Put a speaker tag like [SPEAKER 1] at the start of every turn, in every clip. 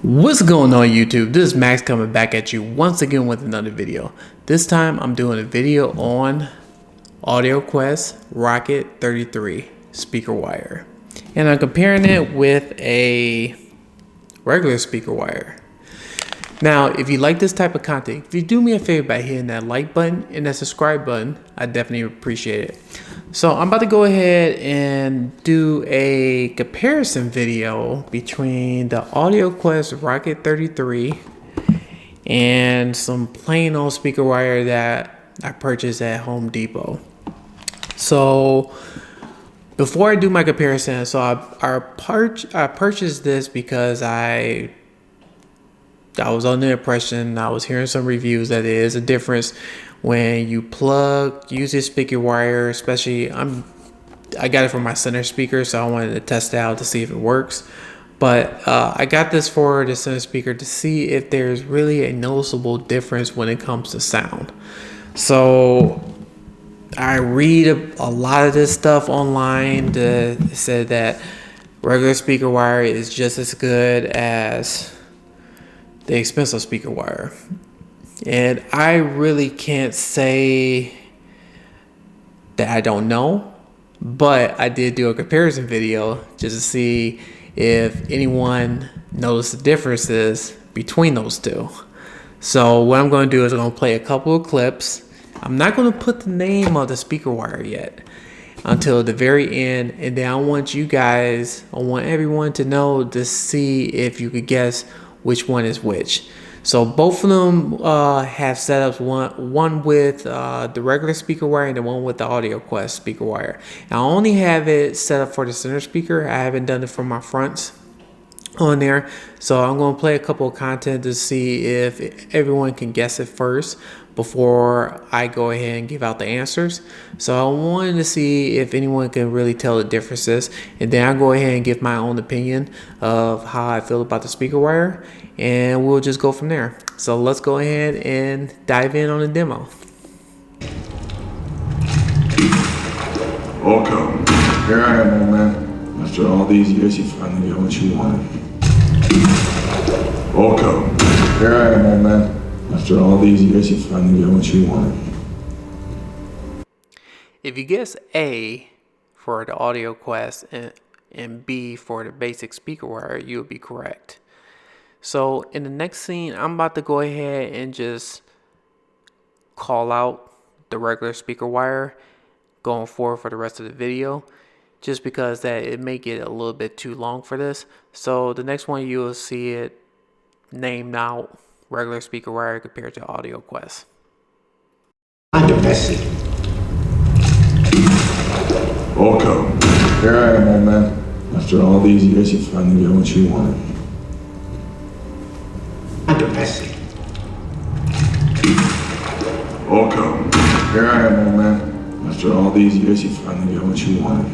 [SPEAKER 1] What's going on YouTube? This is Max coming back at you once again with another video. This time I'm doing a video on AudioQuest Rocket 33 speaker wire. And I'm comparing it with a regular speaker wire. Now, if you like this type of content, if you do me a favor by hitting that like button and that subscribe button, I definitely appreciate it. So I'm about to go ahead and do a comparison video between the AudioQuest Rocket 33 and some plain old speaker wire that I purchased at Home Depot. So before I do my comparison, so I purchased this because I was under the impression, I was hearing some reviews that there is a difference when you use this speaker wire, especially I got it from my center speaker, so I wanted to test it out to see if it works. But I got this for the center speaker to see if there's really a noticeable difference when it comes to sound. So I read a lot of this stuff online that said that regular speaker wire is just as good as the expensive speaker wire. And I really can't say that I don't know, but I did do a comparison video just to see if anyone noticed the differences between those two. So what I'm going to do is I'm going to play a couple of clips. I'm not going to put the name of the speaker wire yet until the very end, and then I want everyone to know to see if you could guess which one is which. So both of them have setups, one with the regular speaker wire and the one with the AudioQuest speaker wire. I only have it set up for the center speaker. I haven't done it for my fronts on there. So I'm going to play a couple of content to see if everyone can guess it first before I go ahead and give out the answers. So I wanted to see if anyone can really tell the differences, and then I'll go ahead and give my own opinion of how I feel about the speaker wire, and we'll just go from there. So let's go ahead and dive in on the demo.
[SPEAKER 2] Welcome. Here I am, old man. After all these years, you finally got what you wanted. Welcome. Here I am, old man. After all these years, you finally got what you wanted.
[SPEAKER 1] If you guess A for the AudioQuest and B for the basic speaker wire, you'll be correct. So in the next scene, I'm about to go ahead and just call out the regular speaker wire going forward for the rest of the video, just because that it may get a little bit too long for this. So the next one, you will see it named out regular speaker wire compared to AudioQuest.
[SPEAKER 2] Welcome. Here I am, old man. After all these years, you finally got what you wanted. Welcome. Here I am, old man. After all these years, you finally got what you wanted.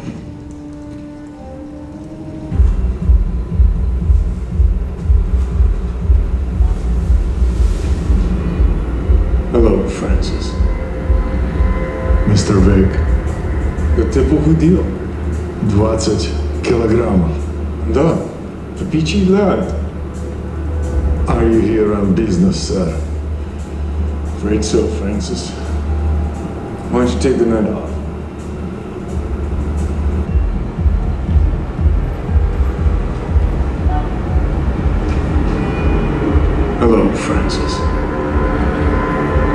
[SPEAKER 3] Hello, Francis. Mr. Vic.
[SPEAKER 2] Да ты похудел.
[SPEAKER 3] 20 килограммов.
[SPEAKER 2] Да, впечатляет.
[SPEAKER 3] Are you here on business, sir?
[SPEAKER 2] Afraid so, Francis. Why don't you take the night off?
[SPEAKER 3] Hello, Francis.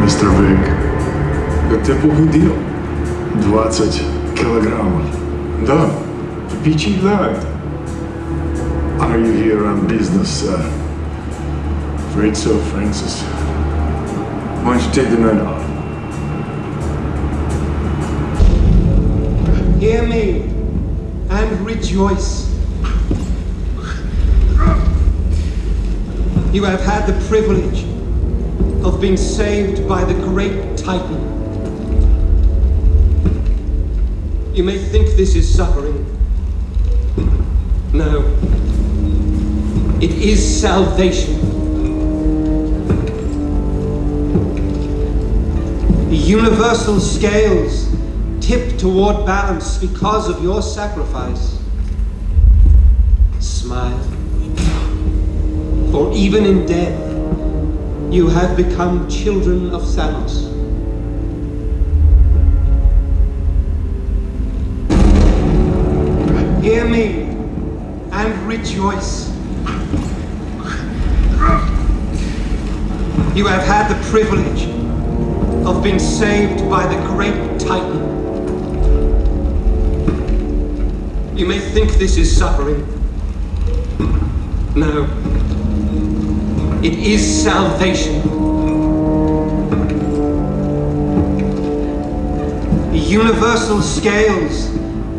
[SPEAKER 3] Mr. Vic.
[SPEAKER 2] Да ты похудел.
[SPEAKER 3] 20 килограммов.
[SPEAKER 2] Да, впечатляет.
[SPEAKER 3] Are you here on business, sir?
[SPEAKER 2] Afraid so, Francis. Why don't you take the night off?
[SPEAKER 4] Hear me and rejoice. You have had the privilege of being saved by the great Titan. You may think this is suffering. No. It is salvation. The universal scales tip toward balance because of your sacrifice. Smile. For even in death, you have become children of Thanos. Hear me and rejoice. You have had the privilege of being saved by the great Titan. You may think this is suffering. No. It is salvation. The universal scales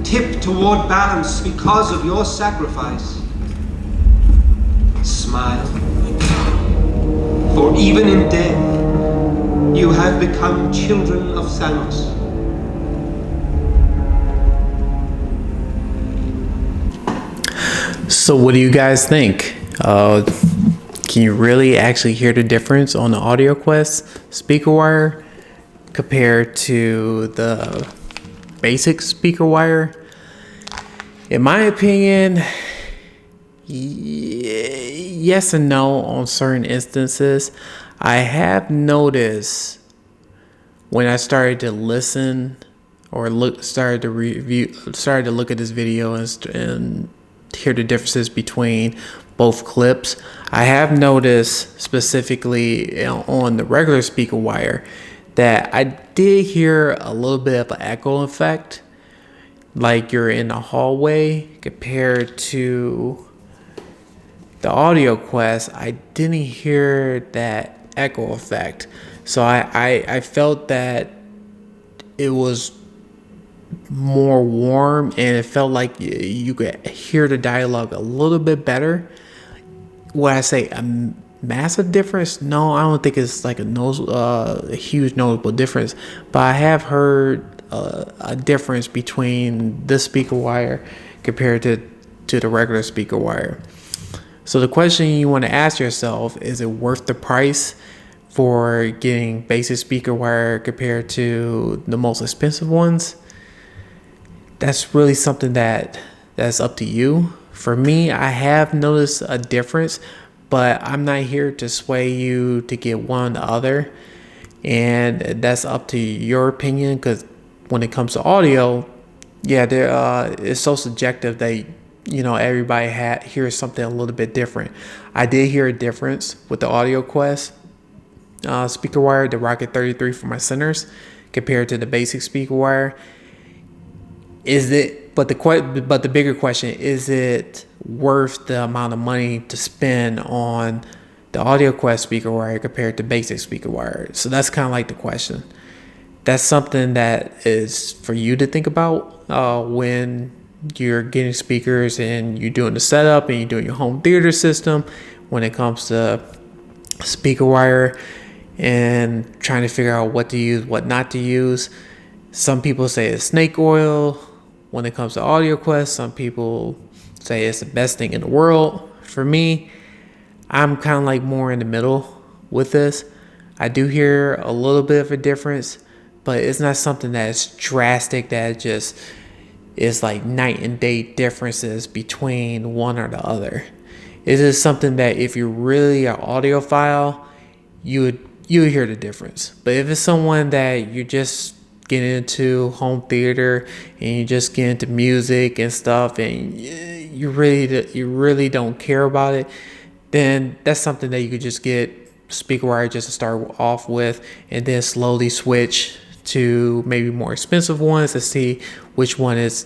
[SPEAKER 4] tip toward balance because of your sacrifice. Smile. For even in death, you have become children of Thanos.
[SPEAKER 1] So what do you guys think? Can you really actually hear the difference on the AudioQuest speaker wire compared to the basic speaker wire? In my opinion, yes and no on certain instances. I have noticed when I started to listen or started to look at this video and hear the differences between both clips. I have noticed specifically on the regular speaker wire that I did hear a little bit of an echo effect, like you're in a hallway, compared to the AudioQuest. I didn't hear that echo effect. So I felt that it was more warm and it felt like you could hear the dialogue a little bit better. Would I say a massive difference? No, I don't think it's like a huge noticeable difference, but I have heard a difference between this speaker wire compared to the regular speaker wire. So the question you want to ask yourself, is it worth the price for getting basic speaker wire compared to the most expensive ones? That's really something that's up to you. For me, I have noticed a difference, but I'm not here to sway you to get one or the other. And that's up to your opinion, because when it comes to audio, yeah, it's so subjective that, you know, everybody hears something a little bit different. I did hear a difference with the AudioQuest speaker wire, the Rocket 33 for my centers, compared to the basic speaker wire. But the bigger question, is it worth the amount of money to spend on the AudioQuest speaker wire compared to basic speaker wire? So that's kind of like the question. That's something that is for you to think about when you're getting speakers and you're doing the setup and you're doing your home theater system when it comes to speaker wire and trying to figure out what to use, what not to use. Some people say it's snake oil when it comes to AudioQuest. Some people say it's the best thing in the world. For me, I'm kind of like more in the middle with this. I do hear a little bit of a difference, but it's not something that's drastic, that just is like night and day differences between one or the other. It is something that if you're really an audiophile, you would hear the difference. But if it's someone that you're just getting into home theater and you just get into music and stuff and you really don't care about it, then that's something that you could just get speaker wire just to start off with, and then slowly switch to maybe more expensive ones to see which one is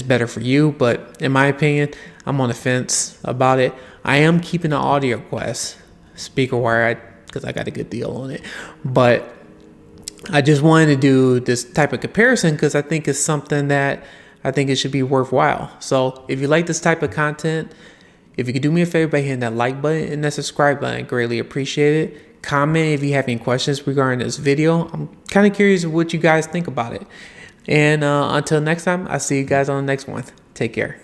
[SPEAKER 1] better for you. But in my opinion, I'm on the fence about it. I am keeping the AudioQuest speaker wire because I got a good deal on it, but I just wanted to do this type of comparison because I think it's something that I think it should be worthwhile. So if you like this type of content, if you could do me a favor by hitting that like button and that subscribe button, I greatly appreciate it. Comment if you have any questions regarding this video. I'm kind of curious what you guys think about it. And until next time, I'll see you guys on the next one. Take care.